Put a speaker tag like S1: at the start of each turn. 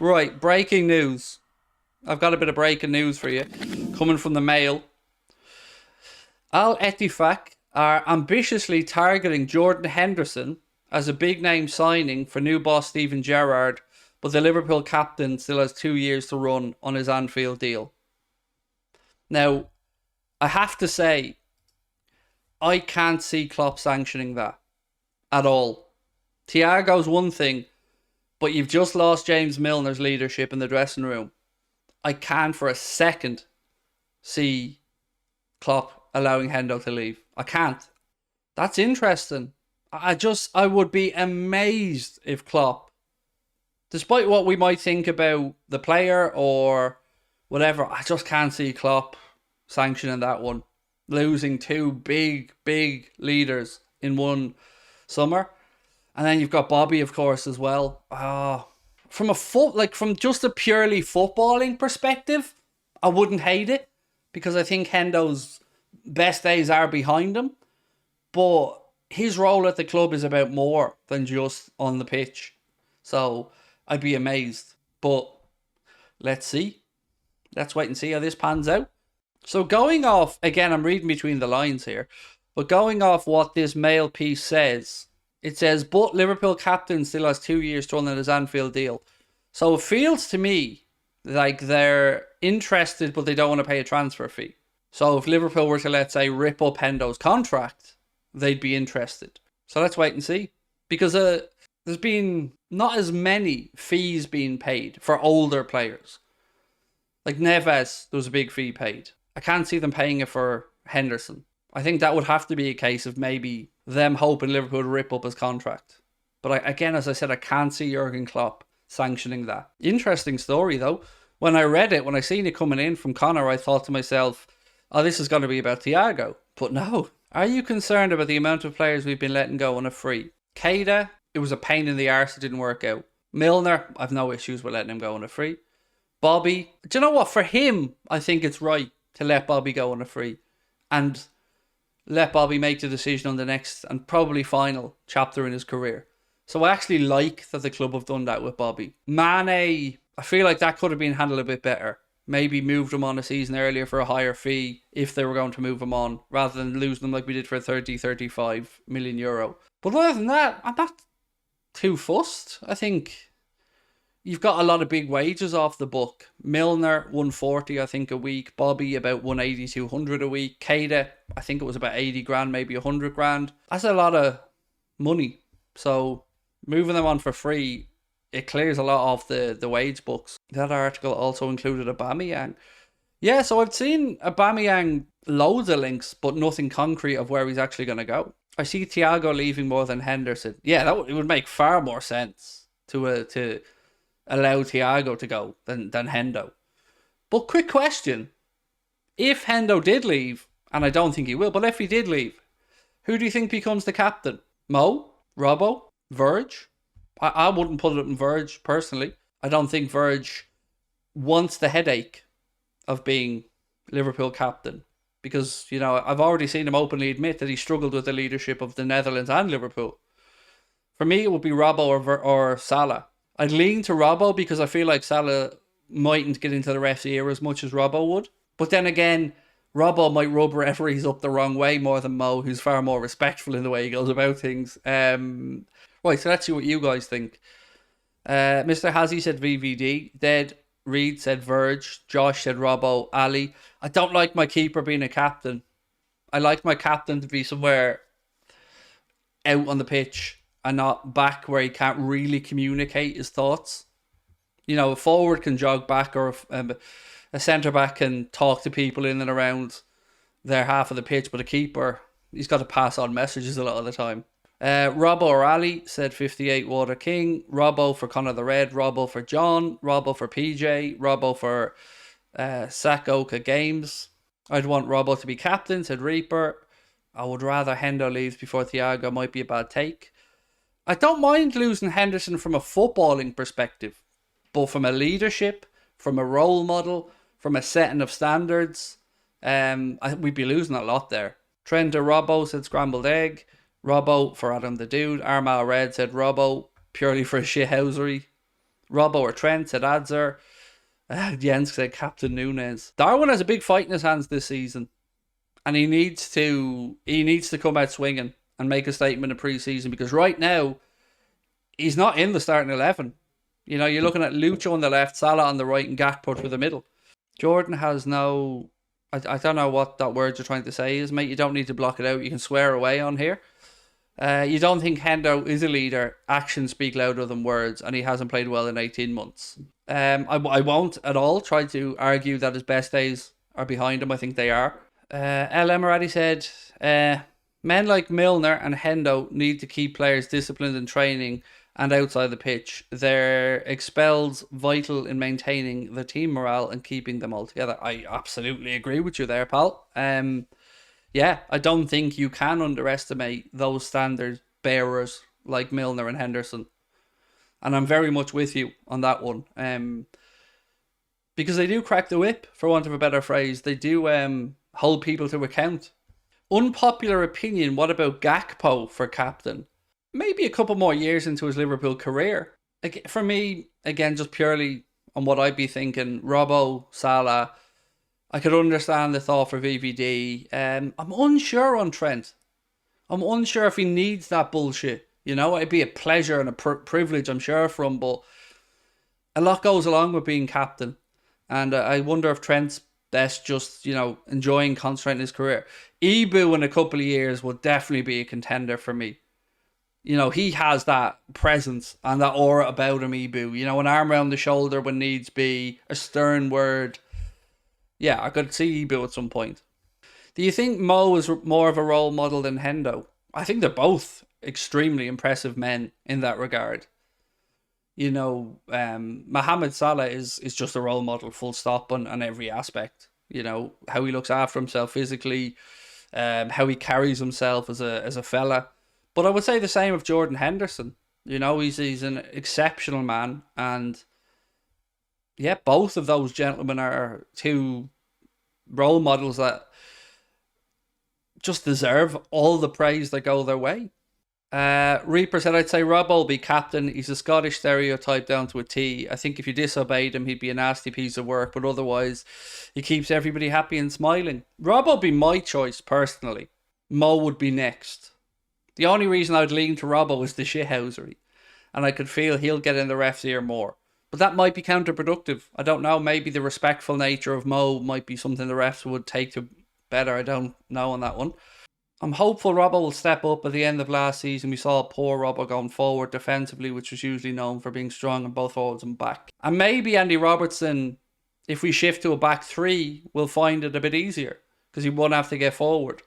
S1: Right, breaking news. I've got a bit of breaking news for you. Coming from the Mail. Al Ettifaq are ambitiously targeting Jordan Henderson as a big name signing for new boss Steven Gerrard, but the Liverpool captain still has 2 years to run on his Anfield deal. Now, I have to say, I can't see Klopp sanctioning that at all. Thiago's one thing, but you've just lost James Milner's leadership in the dressing room. I can't for a second see Klopp allowing Hendo to leave. I can't. That's interesting. I would be amazed if Klopp, despite what we might think about the player or whatever, I just can't see Klopp sanctioning that one. Losing two big leaders in one summer. And then you've got Bobby, of course, as well. From just a purely footballing perspective, I wouldn't hate it, because I think Hendo's best days are behind him. But his role at the club is about more than just on the pitch. So I'd be amazed. But let's see. Let's wait and see how this pans out. So going off, again, I'm reading between the lines here, but going off what this Mail piece says, it says, but Liverpool captain still has 2 years to run on his Anfield deal. So it feels to me like they're interested, but they don't want to pay a transfer fee. So if Liverpool were to, let's say, rip up Hendo's contract, they'd be interested. So let's wait and see. Because there's been not as many fees being paid for older players. Like Neves, there was a big fee paid. I can't see them paying it for Henderson. I think that would have to be a case of maybe them hoping Liverpool would rip up his contract. But again, as I said, I can't see Jurgen Klopp sanctioning that. Interesting story, though. When I read it, when I seen it coming in from Connor, I thought to myself, oh, this is going to be about Thiago. But no. Are you concerned about the amount of players we've been letting go on a free? Keita, it was a pain in the arse. It didn't work out. Milner, I've no issues with letting him go on a free. Bobby, do you know what? For him, I think it's right to let Bobby go on a free and let Bobby make the decision on the next and probably final chapter in his career. So I actually like that the club have done that with Bobby. Mane, I feel like that could have been handled a bit better. Maybe moved him on a season earlier for a higher fee if they were going to move him on, rather than losing him like we did for 35 million euro. But other than that, I'm not too fussed. I think you've got a lot of big wages off the book. Milner, 140, I think, a week. Bobby, about 180, 200 a week. Keita, I think it was about 80 grand, maybe 100 grand. That's a lot of money. So moving them on for free, it clears a lot off the wage books. That article also included Aubameyang. Yeah, so I've seen Aubameyang loads of links, but nothing concrete of where he's actually going to go. I see Thiago leaving more than Henderson. Yeah, it would make far more sense to allow Thiago to go than Hendo. But quick question. If Hendo did leave, and I don't think he will, but if he did leave, who do you think becomes the captain? Mo? Robbo? Verge? I wouldn't put it in Verge, personally. I don't think Verge wants the headache of being Liverpool captain. Because, you know, I've already seen him openly admit that he struggled with the leadership of the Netherlands and Liverpool. For me, it would be Robbo or Salah. I'd lean to Robbo because I feel like Salah mightn't get into the ref's ear as much as Robbo would. But then again, Robbo might rub referees up the wrong way more than Mo, who's far more respectful in the way he goes about things. Right, so let's see what you guys think. Mr. Hazzy said VVD. Dead Reed said Verge. Josh said Robbo. Ali. I don't like my keeper being a captain. I like my captain to be somewhere out on the pitch and not back where he can't really communicate his thoughts. You know, a forward can jog back, or a centre-back can talk to people in and around their half of the pitch, but a keeper, he's got to pass on messages a lot of the time. Robbo or Ali said 58 Water King. Robbo for Connor the Red. Robbo for John. Robbo for PJ. Robbo for Sakoka Games. I'd want Robbo to be captain, said Reaper. I would rather Hendo leaves before Thiago. Might be a bad take. I don't mind losing Henderson from a footballing perspective, but from a leadership, from a role model, from a setting of standards, we'd be losing a lot there. Trent to Robbo said Scrambled Egg. Robbo for Adam the Dude. Armagh Red said Robbo purely for shithousery. Robbo or Trent, said Adzer. Jens said Captain Nunez. Darwin has a big fight in his hands this season, and he needs to come out swinging and make a statement in pre-season, because right now he's not in the starting 11. You know, you're looking at Lucho on the left, Salah on the right, and Gakpo through the middle. Jordan has no... I don't know what that word you're trying to say is, mate. You don't need to block it out. You can swear away on here. You don't think Hendo is a leader. Actions speak louder than words, and he hasn't played well in 18 months. I won't at all try to argue that his best days are behind him. I think they are. El Emirati said, men like Milner and Hendo need to keep players disciplined in training and outside the pitch. Their expels vital in maintaining the team morale and keeping them all together. I absolutely agree with you there, pal. Yeah, I don't think you can underestimate those standard bearers like Milner and Henderson. And I'm very much with you on that one. Because they do crack the whip, for want of a better phrase. They do hold people to account. Unpopular opinion, what about Gakpo for captain? Maybe a couple more years into his Liverpool career. For me, again, just purely on what I'd be thinking, Robbo, Salah, I could understand the thought for VVD. I'm unsure on Trent. I'm unsure if he needs that bullshit. You know, it'd be a pleasure and a privilege, I'm sure, for him, but a lot goes along with being captain. And I wonder if Trent's best just, you know, enjoying, concentrating his career. Ibu in a couple of years will definitely be a contender for me. You know, he has that presence and that aura about him, Ibu. You know, an arm around the shoulder when needs be, a stern word. Yeah, I could see Ibu at some point. Do you think Mo is more of a role model than Hendo? I think they're both extremely impressive men in that regard. You know, Mohamed Salah is just a role model, full stop, on every aspect. You know, how he looks after himself physically, how he carries himself as a fella. But I would say the same of Jordan Henderson. You know, he's an exceptional man, and yeah, both of those gentlemen are two role models that just deserve all the praise that go their way. Reaper said, I'd say Robbo will be captain. He's a Scottish stereotype down to a T. I think if you disobeyed him, he'd be a nasty piece of work, but otherwise, he keeps everybody happy and smiling. Robbo would be my choice, personally. Mo would be next. The only reason I'd lean to Robbo is the shithousery, and I could feel he'll get in the ref's ear more. But that might be counterproductive. I don't know. Maybe the respectful nature of Mo might be something the refs would take to better. I don't know on that one. I'm hopeful Robbo will step up. At the end of last season, we saw poor Robbo going forward defensively, which was usually known for being strong on both forwards and back. And maybe Andy Robertson, if we shift to a back three, will find it a bit easier because he won't have to get forward.